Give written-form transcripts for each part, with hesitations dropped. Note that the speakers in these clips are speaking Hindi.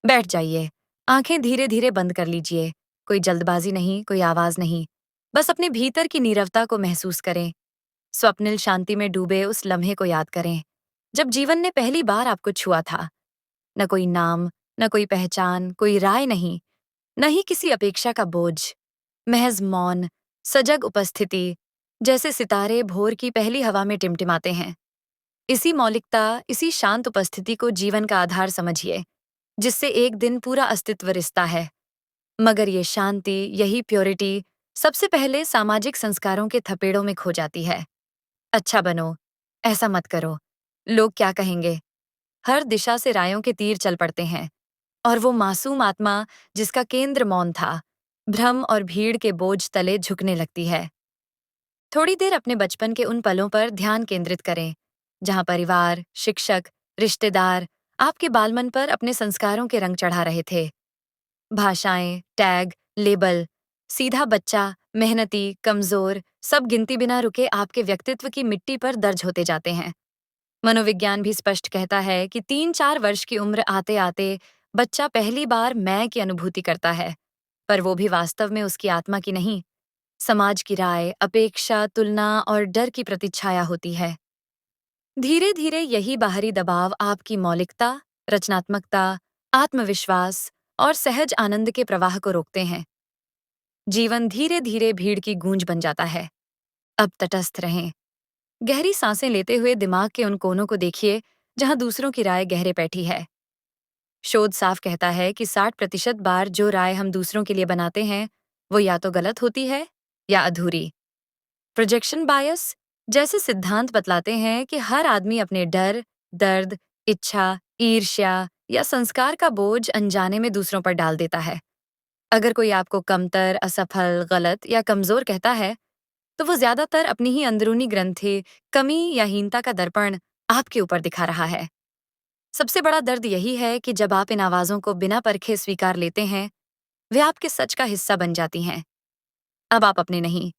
बैठ जाइए। आंखें धीरे धीरे बंद कर लीजिए। कोई जल्दबाजी नहीं, कोई आवाज नहीं। बस अपने भीतर की नीरवता को महसूस करें। स्वप्निल शांति में डूबे उस लम्हे को याद करें जब जीवन ने पहली बार आपको छुआ था। न कोई नाम, न कोई पहचान, कोई राय नहीं, न ही किसी अपेक्षा का बोझ। महज मौन, सजग उपस्थिति, जैसे सितारे भोर की पहली हवा में टिमटिमाते हैं। इसी मौलिकता, इसी शांत उपस्थिति को जीवन का आधार समझिए, जिससे एक दिन पूरा अस्तित्व रिश्ता है। मगर ये शांति, यही प्योरिटी सबसे पहले सामाजिक संस्कारों के थपेड़ों में खो जाती है। अच्छा बनो, ऐसा मत करो, लोग क्या कहेंगे। हर दिशा से रायों के तीर चल पड़ते हैं। और वो मासूम आत्मा जिसका केंद्र मौन था, भ्रम और भीड़ के बोझ तले झुकने लगती है। थोड़ी देर अपने बचपन के उन पलों पर ध्यान केंद्रित करें, जहां परिवार, शिक्षक, रिश्तेदार आपके बालमन पर अपने संस्कारों के रंग चढ़ा रहे थे। भाषाएं, टैग, लेबल, सीधा बच्चा, मेहनती, कमजोर, सब गिनती बिना रुके आपके व्यक्तित्व की मिट्टी पर दर्ज होते जाते हैं। मनोविज्ञान भी स्पष्ट कहता है कि 3-4 वर्ष की उम्र आते आते बच्चा पहली बार मैं की अनुभूति करता है, पर वो भी वास्तव में उसकी आत्मा की नहीं, समाज की राय, अपेक्षा, तुलना और डर की प्रतिच्छाया होती है। धीरे धीरे यही बाहरी दबाव आपकी मौलिकता, रचनात्मकता, आत्मविश्वास और सहज आनंद के प्रवाह को रोकते हैं। जीवन धीरे धीरे भीड़ की गूंज बन जाता है। अब तटस्थ रहें। गहरी सांसें लेते हुए दिमाग के उन कोनों को देखिए जहां दूसरों की राय गहरे बैठी है। शोध साफ कहता है कि 60% बार जो राय हम दूसरों के लिए बनाते हैं, वो या तो गलत होती है या अधूरी। प्रोजेक्शन बायस जैसे सिद्धांत बतलाते हैं कि हर आदमी अपने डर, दर्द, इच्छा, ईर्ष्या या संस्कार का बोझ अनजाने में दूसरों पर डाल देता है। अगर कोई आपको कमतर, असफल, गलत या कमजोर कहता है, तो वो ज्यादातर अपनी ही अंदरूनी ग्रंथि, कमी या हीनता का दर्पण आपके ऊपर दिखा रहा है। सबसे बड़ा दर्द यही है कि जब आप इन आवाजों को बिना परखे स्वीकार लेते हैं, वे आपके सच का हिस्सा बन जाती हैं। अब आप अपने नहीं,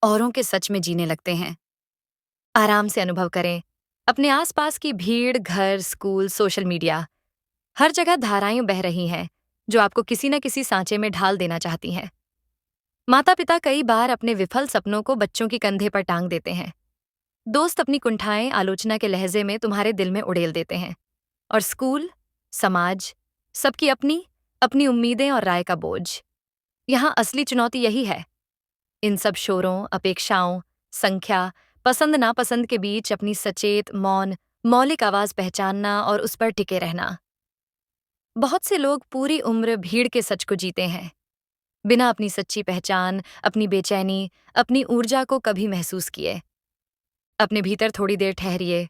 औरों के सच में जीने लगते हैं। आराम से अनुभव करें। अपने आसपास की भीड़, घर, स्कूल, सोशल मीडिया, हर जगह धाराएं बह रही हैं, जो आपको किसी न किसी सांचे में ढाल देना चाहती हैं। माता पिता कई बार अपने विफल सपनों को बच्चों की कंधे पर टांग देते हैं। दोस्त अपनी कुंठाएं आलोचना के लहजे में तुम्हारे दिल में उड़ेल देते हैं। और स्कूल, समाज, सबकी अपनी अपनी उम्मीदें और राय का बोझ। यहाँ असली चुनौती यही है, इन सब शोरों, अपेक्षाओं, संख्या, पसंद नापसंद के बीच अपनी सचेत, मौन, मौलिक आवाज पहचानना और उस पर टिके रहना। बहुत से लोग पूरी उम्र भीड़ के सच को जीते हैं, बिना अपनी सच्ची पहचान, अपनी बेचैनी, अपनी ऊर्जा को कभी महसूस किए। अपने भीतर थोड़ी देर ठहरिए,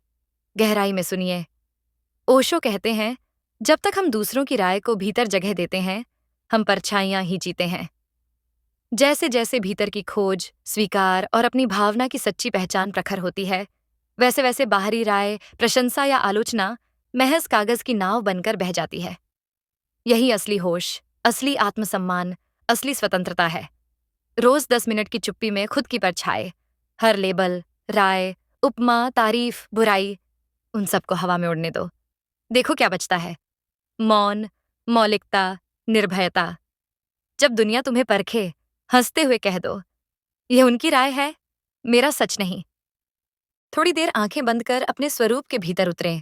गहराई में सुनिए। ओशो कहते हैं, जब तक हम दूसरों की राय को भीतर जगह देते हैं, हम परछाइयां ही जीते हैं। जैसे जैसे भीतर की खोज, स्वीकार और अपनी भावना की सच्ची पहचान प्रखर होती है, वैसे वैसे बाहरी राय, प्रशंसा या आलोचना महज कागज की नाव बनकर बह जाती है। यही असली होश, असली आत्मसम्मान, असली स्वतंत्रता है। रोज 10 मिनट की चुप्पी में खुद की परछाई, हर लेबल, राय, उपमा, तारीफ, बुराई, उन सबको हवा में उड़ने दो। देखो क्या बचता है। मौन, मौलिकता, निर्भयता। जब दुनिया तुम्हें परखे, हंसते हुए कह दो, यह उनकी राय है, मेरा सच नहीं। थोड़ी देर आंखें बंद कर अपने स्वरूप के भीतर उतरें।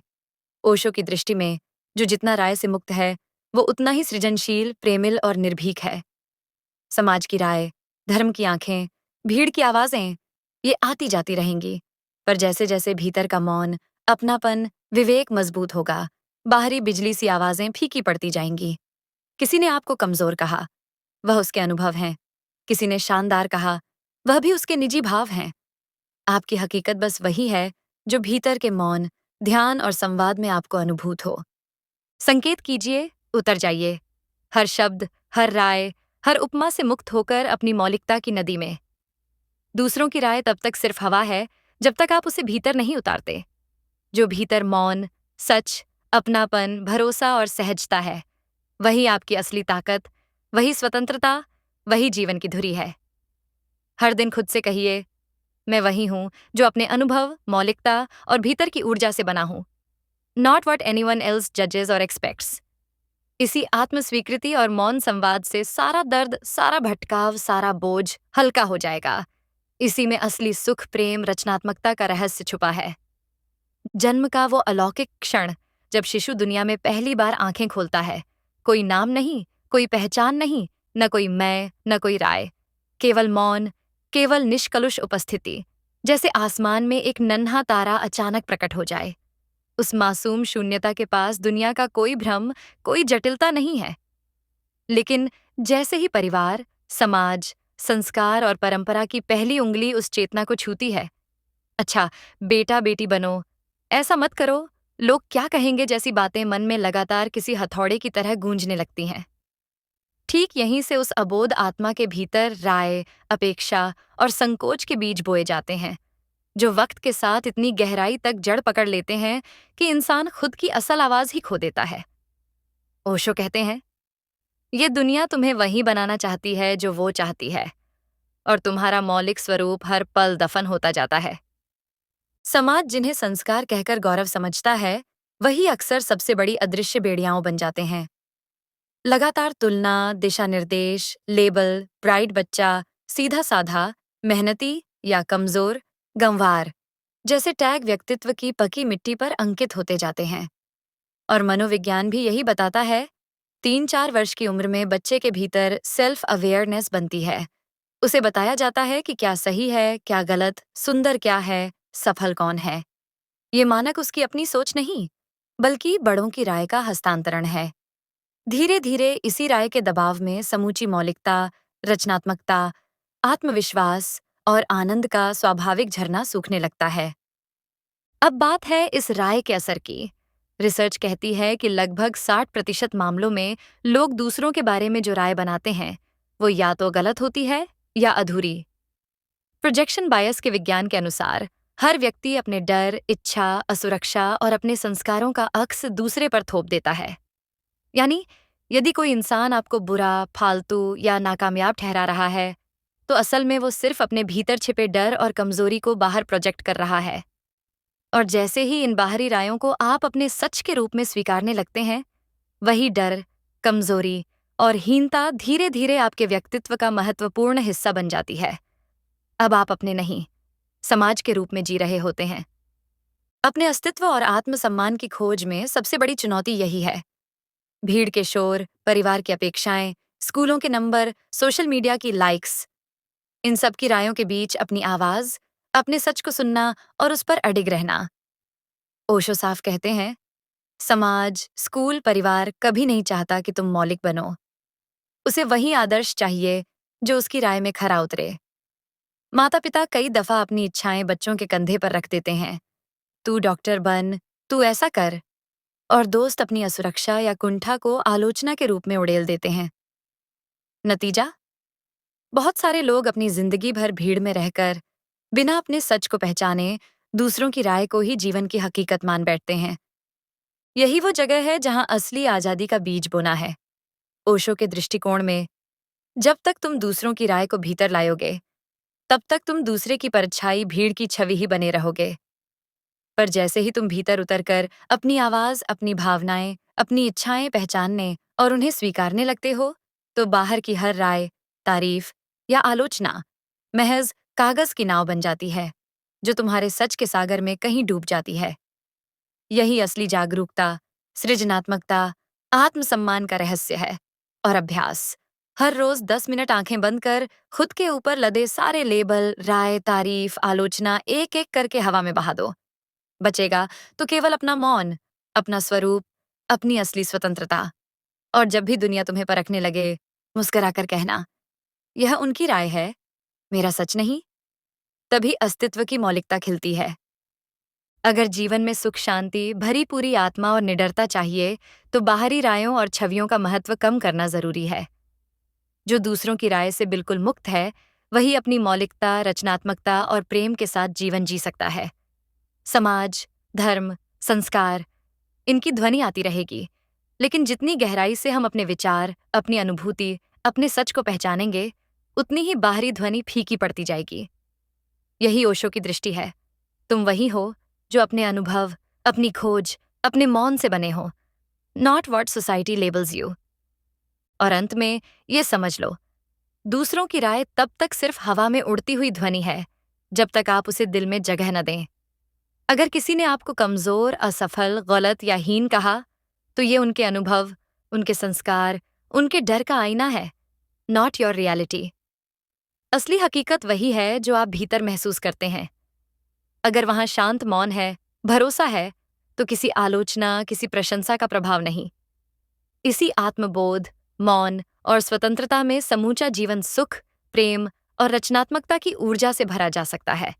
ओशो की दृष्टि में जो जितना राय से मुक्त है, वो उतना ही सृजनशील, प्रेमिल और निर्भीक है। समाज की राय, धर्म की आंखें, भीड़ की आवाजें, ये आती जाती रहेंगी। पर जैसे जैसे भीतर का मौन, अपनापन, विवेक मजबूत होगा, बाहरी बिजली सी आवाजें फीकी पड़ती जाएंगी। किसी ने आपको कमजोर कहा, वह उसके अनुभव हैं। किसी ने शानदार कहा, वह भी उसके निजी भाव हैं। आपकी हकीकत बस वही है जो भीतर के मौन, ध्यान और संवाद में आपको अनुभूत हो। संकेत कीजिए, उतर जाइए। हर शब्द, हर राय, हर उपमा से मुक्त होकर अपनी मौलिकता की नदी में। दूसरों की राय तब तक सिर्फ हवा है, जब तक आप उसे भीतर नहीं उतारते। जो भीतर मौन, सच, अपनापन, भरोसा और सहजता है, वही आपकी असली ताकत, वही स्वतंत्रता, वही जीवन की धुरी है। हर दिन खुद से कहिए, मैं वही हूं जो अपने अनुभव, मौलिकता और भीतर की ऊर्जा से बना हूं। नॉट वॉट एनीवन एल्स जजेस और एक्सपेक्ट्स। इसी आत्म स्वीकृति और मौन संवाद से सारा दर्द, सारा भटकाव, सारा बोझ हल्का हो जाएगा। इसी में असली सुख, प्रेम, रचनात्मकता का रहस्य छुपा है। जन्म का वो अलौकिक क्षण जब शिशु दुनिया में पहली बार आंखें खोलता है। कोई नाम नहीं, कोई पहचान नहीं, न कोई मैं, न कोई राय। केवल मौन, केवल निष्कलुष उपस्थिति। जैसे आसमान में एक नन्हा तारा अचानक प्रकट हो जाए। उस मासूम शून्यता के पास दुनिया का कोई भ्रम, कोई जटिलता नहीं है। लेकिन जैसे ही परिवार, समाज, संस्कार और परंपरा की पहली उंगली उस चेतना को छूती है, अच्छा, बेटा बेटी बनो, ऐसा मत करो, लोग क्या कहेंगे जैसी बातें मन में लगातार किसी हथौड़े की तरह गूंजने लगती हैं। ठीक यहीं से उस अबोध आत्मा के भीतर राय, अपेक्षा और संकोच के बीज बोए जाते हैं, जो वक्त के साथ इतनी गहराई तक जड़ पकड़ लेते हैं कि इंसान खुद की असल आवाज ही खो देता है। ओशो कहते हैं, ये दुनिया तुम्हें वही बनाना चाहती है जो वो चाहती है, और तुम्हारा मौलिक स्वरूप हर पल दफन होता जाता है। समाज जिन्हें संस्कार कहकर गौरव समझता है, वही अक्सर सबसे बड़ी अदृश्य बेड़ियाओं बन जाते हैं। लगातार तुलना, दिशा निर्देश, लेबल, ब्राइट बच्चा, सीधा साधा, मेहनती या कमजोर, गंवार जैसे टैग व्यक्तित्व की पकी मिट्टी पर अंकित होते जाते हैं। और मनोविज्ञान भी यही बताता है। 3-4 वर्ष की उम्र में बच्चे के भीतर सेल्फ अवेयरनेस बनती है। उसे बताया जाता है कि क्या सही है, क्या गलत, सुंदर क्या है, सफल कौन है। ये मानक उसकी अपनी सोच नहीं, बल्कि बड़ों की राय का हस्तांतरण है। धीरे धीरे इसी राय के दबाव में समूची मौलिकता, रचनात्मकता, आत्मविश्वास और आनंद का स्वाभाविक झरना सूखने लगता है। अब बात है इस राय के असर की। रिसर्च कहती है कि लगभग 60% मामलों में लोग दूसरों के बारे में जो राय बनाते हैं, वो या तो गलत होती है या अधूरी। प्रोजेक्शन बायस के विज्ञान के अनुसार हर व्यक्ति अपने डर, इच्छा, असुरक्षा और अपने संस्कारों का अक्स दूसरे पर थोप देता है। यानी यदि कोई इंसान आपको बुरा, फालतू या नाकामयाब ठहरा रहा है, तो असल में वो सिर्फ अपने भीतर छिपे डर और कमजोरी को बाहर प्रोजेक्ट कर रहा है। और जैसे ही इन बाहरी रायों को आप अपने सच के रूप में स्वीकारने लगते हैं, वही डर, कमजोरी और हीनता धीरे धीरे आपके व्यक्तित्व का महत्वपूर्ण हिस्सा बन जाती है। अब आप अपने नहीं, समाज के रूप में जी रहे होते हैं। अपने अस्तित्व और आत्मसम्मान की खोज में सबसे बड़ी चुनौती यही है। भीड़ के शोर, परिवार की अपेक्षाएं, स्कूलों के नंबर, सोशल मीडिया की लाइक्स, इन सब की रायों के बीच अपनी आवाज, अपने सच को सुनना और उस पर अडिग रहना। ओशो साफ कहते हैं, समाज, स्कूल, परिवार कभी नहीं चाहता कि तुम मौलिक बनो। उसे वही आदर्श चाहिए जो उसकी राय में खरा उतरे। माता पिता कई दफा अपनी इच्छाएं बच्चों के कंधे पर रख देते हैं। तू डॉक्टर बन, तू ऐसा कर। और दोस्त अपनी असुरक्षा या कुंठा को आलोचना के रूप में उड़ेल देते हैं। नतीजा, बहुत सारे लोग अपनी जिंदगी भर भीड़ में रहकर बिना अपने सच को पहचाने दूसरों की राय को ही जीवन की हकीकत मान बैठते हैं। यही वो जगह है जहां असली आजादी का बीज बोना है। ओशो के दृष्टिकोण में, जब तक तुम दूसरों की राय को भीतर लायोगे, तब तक तुम दूसरे की परछाई, भीड़ की छवि ही बने रहोगे। पर जैसे ही तुम भीतर उतरकर अपनी आवाज, अपनी भावनाएं, अपनी इच्छाएं पहचानने और उन्हें स्वीकारने लगते हो, तो बाहर की हर राय, तारीफ या आलोचना महज कागज की नाव बन जाती है, जो तुम्हारे सच के सागर में कहीं डूब जाती है। यही असली जागरूकता, सृजनात्मकता, आत्मसम्मान का रहस्य है। और अभ्यास, हर रोज 10 मिनट आंखें बंद कर खुद के ऊपर लदे सारे लेबल, राय, तारीफ, आलोचना एक एक करके हवा में बहा दो। बचेगा तो केवल अपना मौन, अपना स्वरूप, अपनी असली स्वतंत्रता। और जब भी दुनिया तुम्हें परखने लगे, मुस्कुराकर कहना, यह उनकी राय है, मेरा सच नहीं। तभी अस्तित्व की मौलिकता खिलती है। अगर जीवन में सुख, शांति, भरी पूरी आत्मा और निडरता चाहिए, तो बाहरी रायों और छवियों का महत्व कम करना जरूरी है। जो दूसरों की राय से बिल्कुल मुक्त है, वही अपनी मौलिकता, रचनात्मकता और प्रेम के साथ जीवन जी सकता है। समाज, धर्म, संस्कार, इनकी ध्वनि आती रहेगी, लेकिन जितनी गहराई से हम अपने विचार, अपनी अनुभूति, अपने सच को पहचानेंगे, उतनी ही बाहरी ध्वनि फीकी पड़ती जाएगी। यही ओशो की दृष्टि है। तुम वही हो जो अपने अनुभव, अपनी खोज, अपने मौन से बने हो। Not what society labels you. और अंत में ये समझ लो, दूसरों की राय तब तक सिर्फ हवा में उड़ती हुई ध्वनि है जब तक आप उसे दिल में जगह न दें। अगर किसी ने आपको कमजोर, असफल, गलत या हीन कहा, तो ये उनके अनुभव, उनके संस्कार, उनके डर का आईना है, नॉट योर रियलिटी। असली हकीकत वही है जो आप भीतर महसूस करते हैं। अगर वहां शांत मौन है, भरोसा है, तो किसी आलोचना, किसी प्रशंसा का प्रभाव नहीं। इसी आत्मबोध, मौन और स्वतंत्रता में समूचा जीवन सुख, प्रेम और रचनात्मकता की ऊर्जा से भरा जा सकता है।